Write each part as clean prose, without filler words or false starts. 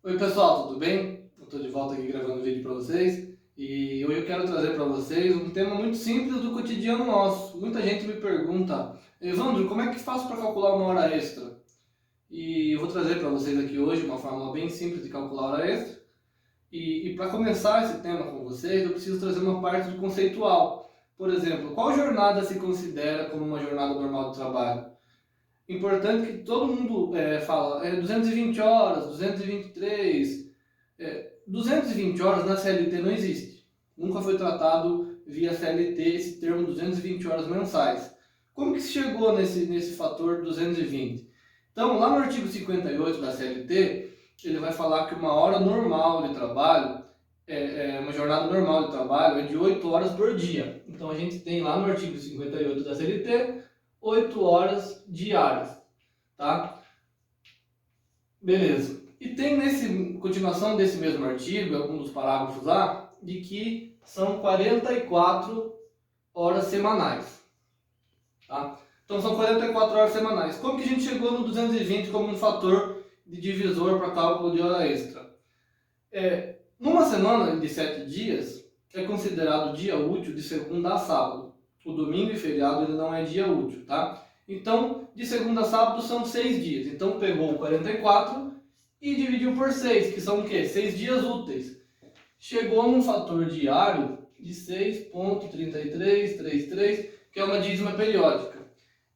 Oi pessoal, tudo bem? Eu estou de volta aqui gravando vídeo para vocês e hoje eu quero trazer para vocês um tema muito simples do cotidiano nosso. Muita gente me pergunta: Evandro, como é que faço para calcular uma hora extra? E eu vou trazer para vocês aqui hoje uma fórmula bem simples de calcular a hora extra. E para começar esse tema com vocês, eu preciso trazer uma parte do conceitual. Por exemplo, qual jornada se considera como uma jornada normal de trabalho? Importante que todo mundo fala 220 horas, 223. 220 horas na CLT não existe. Nunca foi tratado via CLT esse termo 220 horas mensais. Como que se chegou nesse fator 220? Então, lá no artigo 58 da CLT, ele vai falar que uma hora normal de trabalho, uma jornada normal de trabalho é de 8 horas por dia. Então, a gente tem lá no artigo 58 da CLT, 8 horas diárias, tá? Beleza. E tem continuação desse mesmo artigo, algum dos parágrafos lá, de que são 44 horas semanais, tá? Então são 44 horas semanais. Como que a gente chegou no 220 como um fator de divisor para cálculo de hora extra? Numa semana de 7 dias, é considerado dia útil de segunda a sábado. O domingo e feriado ele não é dia útil, tá? Então, de segunda a sábado são 6 dias. Então, pegou 44 e dividiu por 6, que são o quê? 6 dias úteis. Chegou num fator diário de 6,3333, que é uma dízima periódica.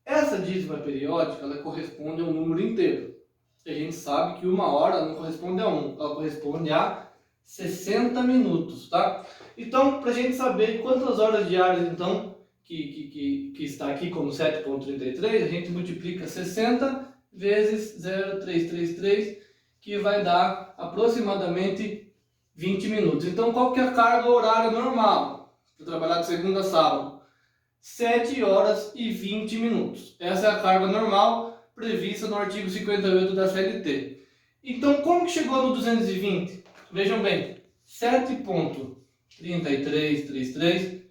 Essa dízima periódica, ela corresponde a um número inteiro. E a gente sabe que uma hora não corresponde a 1, ela corresponde a 60 minutos, tá? Então, para a gente saber quantas horas diárias, então, que está aqui como 7,33, a gente multiplica 60 vezes 0,333, que vai dar aproximadamente 20 minutos. Então, qual que é a carga horária normal para trabalhar de segunda a sábado? 7 horas e 20 minutos. Essa é a carga normal prevista no artigo 58 da CLT. Então, como que chegou no 220? Vejam bem, 7,3333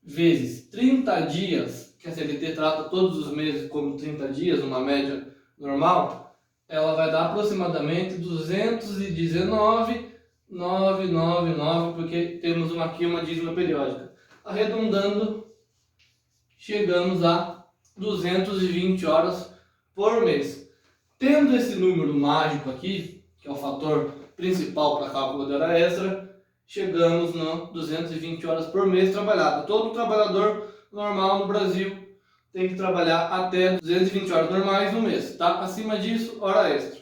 vezes 30 dias, que a CLT trata todos os meses como 30 dias, uma média normal, ela vai dar aproximadamente 219,999, porque temos aqui uma dízima periódica. Arredondando, chegamos a 220 horas por mês. Tendo esse número mágico aqui, que é o fator principal para cálculo de hora extra, chegamos no 220 horas por mês trabalhado. Todo trabalhador normal no Brasil tem que trabalhar até 220 horas normais no mês, tá? Acima disso, hora extra.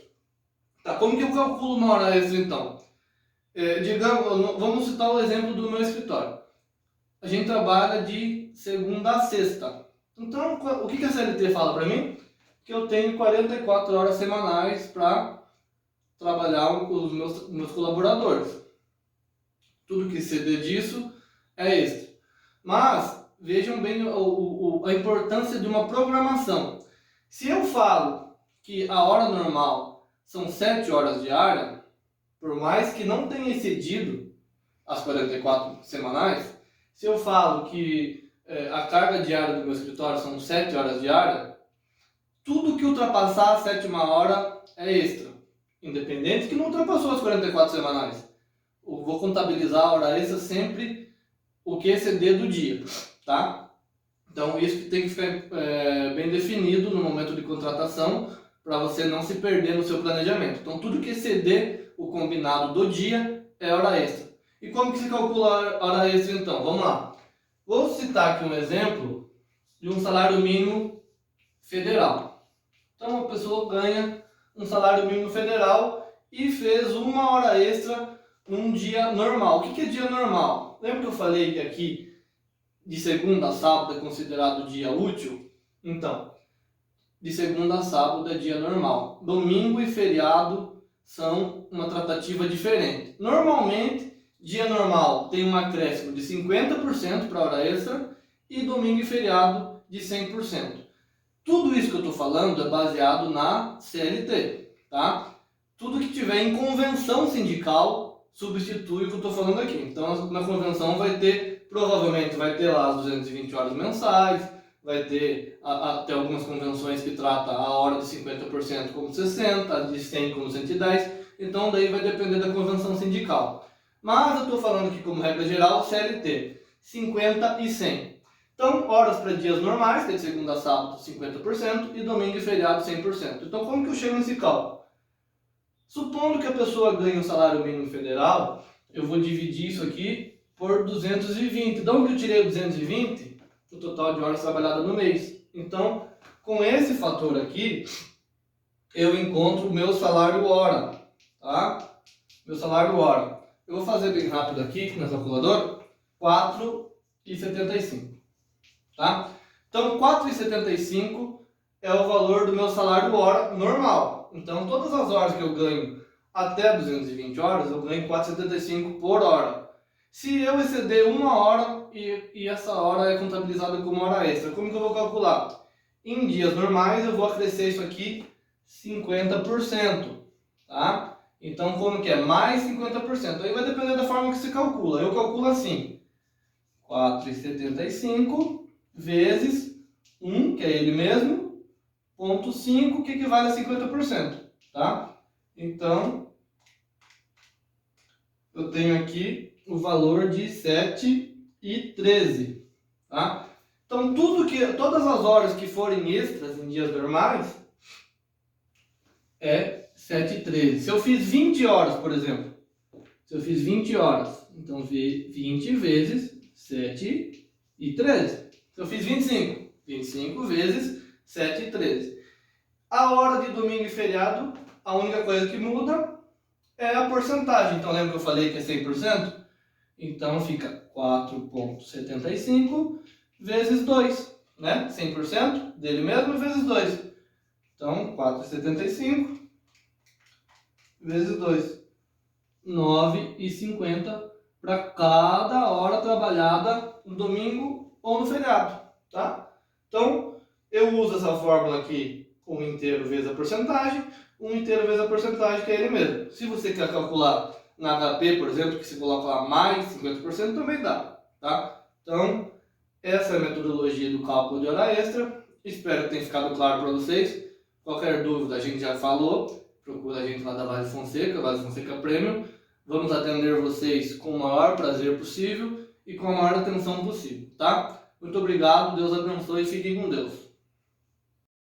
Tá, como que eu calculo uma hora extra então? Digamos, vamos citar o exemplo do meu escritório. A gente trabalha de segunda a sexta. Então, o que a CLT fala para mim? Que eu tenho 44 horas semanais para trabalhar com os meus colaboradores. Tudo que exceder disso é extra. Mas vejam bem a importância de uma programação. Se eu falo que a hora normal são 7 horas diárias, por mais que não tenha excedido as 44 semanais, se eu falo que a carga diária do meu escritório são 7 horas diárias, tudo que ultrapassar a 7ª hora é extra, independente que não ultrapassou as 44 semanais. Eu vou contabilizar a hora extra sempre o que exceder do dia, tá? Então isso que tem que ficar bem definido no momento de contratação, para você não se perder no seu planejamento. Então tudo que exceder o combinado do dia é hora extra. E como que se calcula a hora extra então? Vamos lá. Vou citar aqui um exemplo de um salário mínimo federal. Então uma pessoa ganha um salário mínimo federal e fez uma hora extra num dia normal. O que é dia normal? Lembra que eu falei que aqui de segunda a sábado é considerado dia útil? Então, de segunda a sábado é dia normal. Domingo e feriado são uma tratativa diferente. Normalmente, dia normal tem um acréscimo de 50% para hora extra e domingo e feriado de 100%. Tudo isso que eu estou falando é baseado na CLT, tá? Tudo que tiver em convenção sindical substitui o que eu estou falando aqui. Então, na convenção provavelmente vai ter lá as 220 horas mensais, vai ter até algumas convenções que tratam a hora de 50% como 60, a de 100 como 110. então daí vai depender da convenção sindical. Mas eu estou falando aqui como regra geral, CLT, 50 e 100. Então, horas para dias normais, que é de segunda a sábado, 50%, e domingo e feriado, 100%. Então, como que eu chego nesse cálculo? Supondo que a pessoa ganhe um salário mínimo federal, eu vou dividir isso aqui por 220. De onde eu tirei o 220? O total de horas trabalhadas no mês. Então, com esse fator aqui, eu encontro o meu salário hora, tá? Meu salário hora. Eu vou fazer bem rápido aqui na calculadora, 4,75, tá? Então, 4,75 é o valor do meu salário hora normal. Então, todas as horas que eu ganho até 220 horas, eu ganho 4,75 por hora. Se eu exceder uma hora e essa hora é contabilizada como hora extra, como que eu vou calcular? Em dias normais, eu vou acrescer isso aqui 50%, tá? Então, como que é? Mais 50%. Aí vai depender da forma que se calcula. Eu calculo assim, 4,75 vezes 1, que é ele mesmo, ponto 5, que equivale a 50%, tá? Então, eu tenho aqui o valor de 7,13, tá? Então, todas as horas que forem extras em dias normais, é 7,13. Se eu fiz 20 horas, por exemplo, se eu fiz 20 horas, então 20 vezes 7,13. Se eu fiz 25, 25 vezes 7,13. A hora de domingo e feriado, a única coisa que muda é a porcentagem. Então, lembra que eu falei que é 100%? Então, fica 4,75 vezes 2, né? 100% dele mesmo vezes 2. Então, 4,75 vezes 2. 9,50 para cada hora trabalhada no domingo ou no feriado, tá? Então, eu uso essa fórmula aqui, 1 inteiro vezes a porcentagem, 1 inteiro vezes a porcentagem, que é ele mesmo. Se você quer calcular na HP, por exemplo, que se coloca lá mais 50%, também dá, tá? Então, essa é a metodologia do cálculo de hora extra. Espero que tenha ficado claro para vocês. Qualquer dúvida, a gente já falou. Procura a gente lá da Vale Fonseca Premium. Vamos atender vocês com o maior prazer possível e com a maior atenção possível, tá? Muito obrigado, Deus abençoe e fiquem com Deus.